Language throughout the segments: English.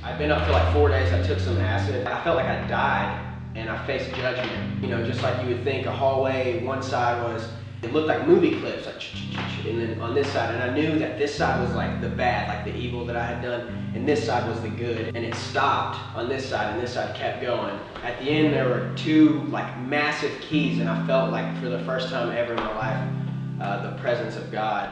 I'd been up for like 4 days. I took some acid. I felt like I died and I faced judgment. You know, just like you would think a hallway, one side was, it looked like movie clips, like and then on this side, and I knew that this side was like the bad, like the evil that I had done, and this side was the good. And it stopped on this side, and this side kept going. At the end, there were two like massive keys, and I felt like for the first time ever in my life, the presence of God.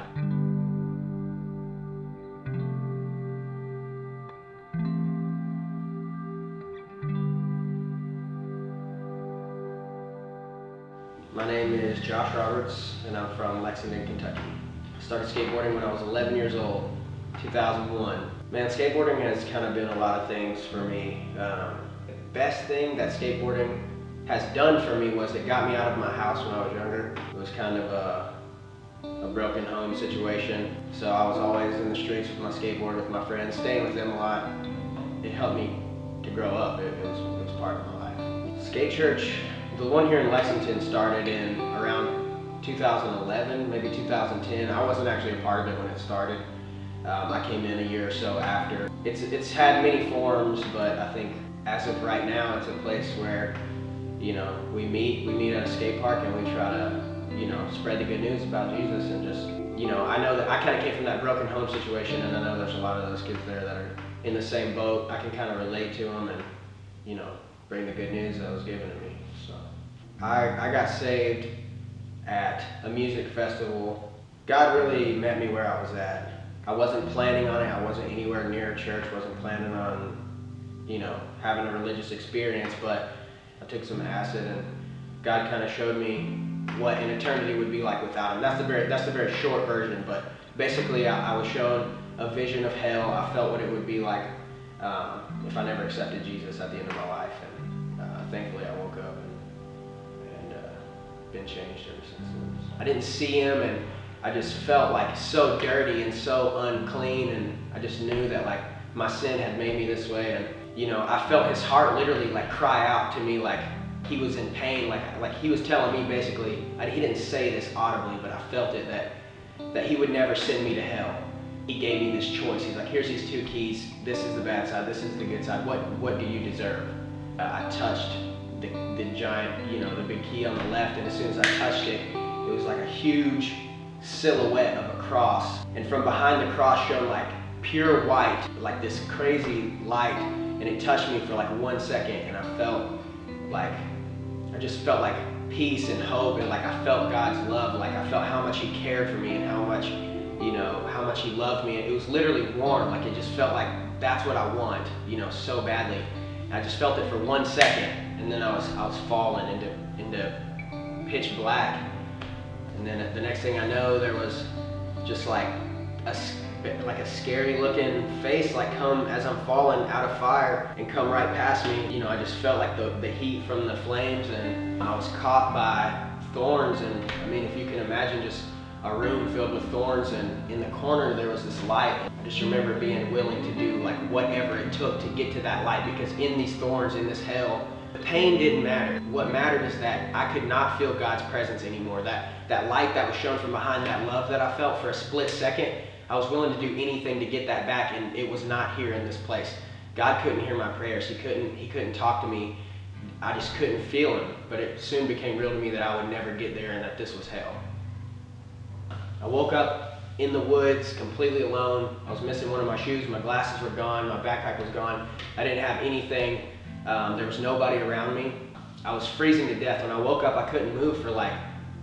My name is Josh Roberts, and I'm from Lexington, Kentucky. I started skateboarding when I was 11 years old, 2001. Man, skateboarding has kind of been a lot of things for me. The best thing that skateboarding has done for me was it got me out of my house when I was younger. It was kind of a broken home situation, so I was always in the streets with my skateboard with my friends, staying with them a lot. It helped me to grow up. It was part of my life. Skate Church, the one here in Lexington, started in around 2011, maybe 2010. I wasn't actually a part of it when it started. I came in a year or so after. It's had many forms, but I think as of right now, it's a place where, you know, we meet at a skate park and we try to, you know, spread the good news about Jesus and just, you know, I know that I kind of came from that broken home situation, and I know there's a lot of those kids there that are in the same boat. I can kind of relate to them and, you know, bring the good news that was given to me. So I got saved at a music festival. God really met me where I was at. I wasn't planning on it. I wasn't anywhere near a church. Wasn't planning on, you know, having a religious experience, but I took some acid and God kind of showed me what an eternity would be like without him. That's the very short version, but basically I was shown a vision of hell. I felt what it would be like if I never accepted Jesus at the end of my life, and thankfully I woke up and been changed ever since then. I didn't see him, and I just felt like so dirty and so unclean, and I just knew that like my sin had made me this way. And you know, I felt his heart literally like cry out to me, like he was in pain, like he was telling me basically, he didn't say this audibly, but I felt it, that he would never send me to hell. He gave me this choice. He's like, here's these two keys. This is the bad side. This is the good side. What do you deserve? I touched the giant, you know, the big key on the left, and as soon as I touched it, it was like a huge silhouette of a cross. And from behind the cross shone like pure white, like this crazy light, and it touched me for like 1 second, and I just felt like peace and hope, and like I felt God's love, like I felt how much he cared for me and how much, you know, how much he loved me. It was literally warm, like it just felt like that's what I want, you know, so badly. And I just felt it for 1 second, and then I was falling into pitch black. And then the next thing I know, there was just like a scary looking face like come as I'm falling out of fire and come right past me. You know, I just felt like the heat from the flames, and I was caught by thorns. And I mean, if you can imagine just a room filled with thorns, and in the corner there was this light. I just remember being willing to do like whatever it took to get to that light, because in these thorns, in this hell, the pain didn't matter. What mattered is that I could not feel God's presence anymore. That light that was shown from behind, that love that I felt for a split second, I was willing to do anything to get that back, and it was not here in this place. God couldn't hear my prayers. He couldn't talk to me. I just couldn't feel him. But it soon became real to me that I would never get there and that this was hell. I woke up in the woods completely alone. I was missing one of my shoes. My glasses were gone. My backpack was gone. I didn't have anything. There was nobody around me. I was freezing to death. When I woke up, I couldn't move for like,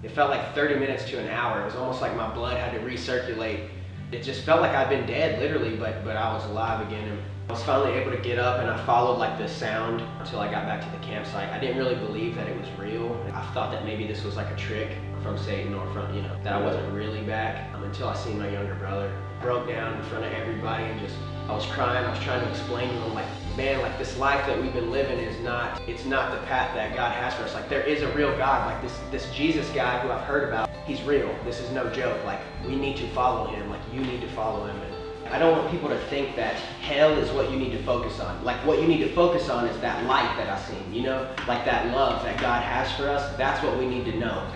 it felt like 30 minutes to an hour. It was almost like my blood had to recirculate. It just felt like I'd been dead, literally, but I was alive again. And I was finally able to get up, and I followed like the sound until I got back to the campsite. I didn't really believe that it was real. I thought that maybe this was like a trick from Satan, or from, you know, that I wasn't really back, until I seen my younger brother. Broke down in front of everybody, and I was crying. I was trying to explain to him, like, man, like this life that we've been living it's not the path that God has for us. Like, there is a real God. Like this Jesus guy who I've heard about, he's real. This is no joke. Like, we need to follow him. Like, you need to follow him. And I don't want people to think that hell is what you need to focus on. Like, what you need to focus on is that light that I've seen, you know? Like that love that God has for us. That's what we need to know.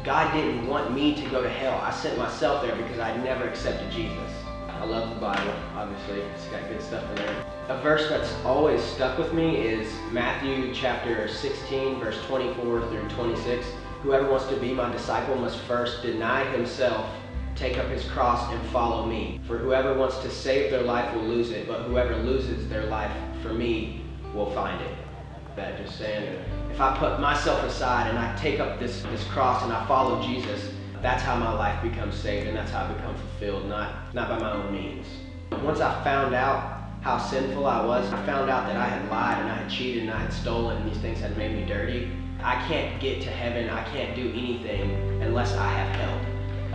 God didn't want me to go to hell. I sent myself there because I'd never accepted Jesus. I love the Bible, obviously. It's got good stuff in there. A verse that's always stuck with me is Matthew chapter 16, verse 24 through 26. Whoever wants to be my disciple must first deny himself, take up his cross, and follow me. For whoever wants to save their life will lose it, but whoever loses their life for me will find it. That just saying, if I put myself aside and I take up this cross and I follow Jesus, that's how my life becomes saved, and that's how I become fulfilled, not by my own means. Once I found out how sinful I was, I found out that I had lied and I had cheated and I had stolen and these things had made me dirty. I can't get to heaven, I can't do anything unless I have help.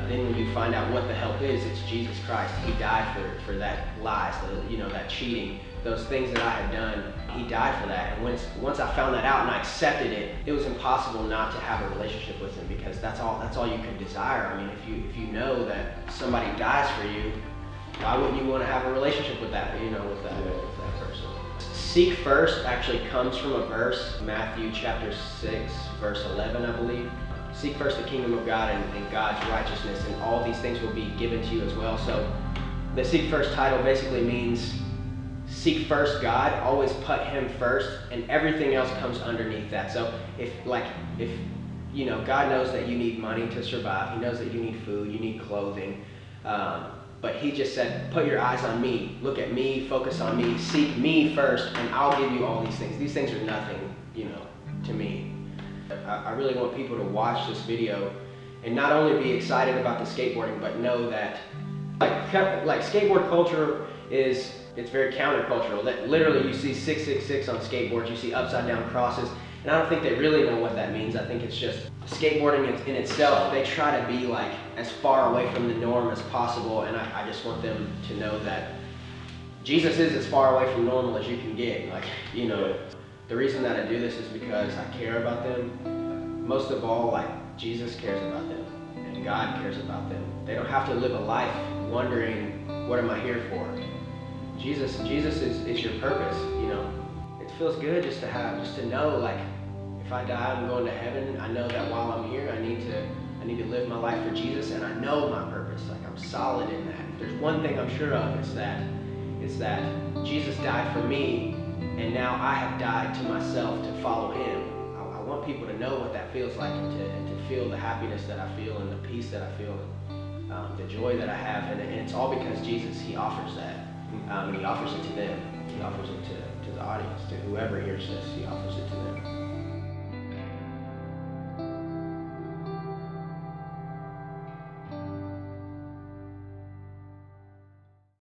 Then when you find out what the help is, it's Jesus Christ. He died for that lies, that cheating, those things that I had done. He died for that. And once I found that out and I accepted it, it was impossible not to have a relationship with him, because that's all you could desire. I mean, if you know that somebody dies for you, why wouldn't you want to have a relationship with that person? Seek first actually comes from a verse, Matthew chapter 6, verse 11, I believe. Seek first the kingdom of God and God's righteousness, and all these things will be given to you as well. So the seek first title basically means seek first God, always put him first, and everything else comes underneath that. So if God knows that you need money to survive, he knows that you need food, you need clothing, but he just said, put your eyes on me, look at me, focus on me, seek me first, and I'll give you all these things. These things are nothing, to me. I really want people to watch this video and not only be excited about the skateboarding, but know that like skateboard culture it's very countercultural. That literally you see 666 on skateboards, you see upside down crosses, and I don't think they really know what that means. I think it's just skateboarding in itself. They try to be like as far away from the norm as possible, and I just want them to know that Jesus is as far away from normal as you can get. The reason that I do this is because I care about them. Most of all, Jesus cares about them and God cares about them. They don't have to live a life wondering, what am I here for? Jesus is your purpose, It feels good just to know, if I die, I'm going to heaven. I know that while I'm here, I need to live my life for Jesus, and I know my purpose. I'm solid in that. If there's one thing I'm sure of, it's that Jesus died for me, and now I have died to myself to follow him. I want people to know what that feels like, and to feel the happiness that I feel and the peace that I feel, and the joy that I have. And it's all because Jesus, he offers that. And he offers it to them. He offers it to the audience, to whoever hears this. He offers it to them.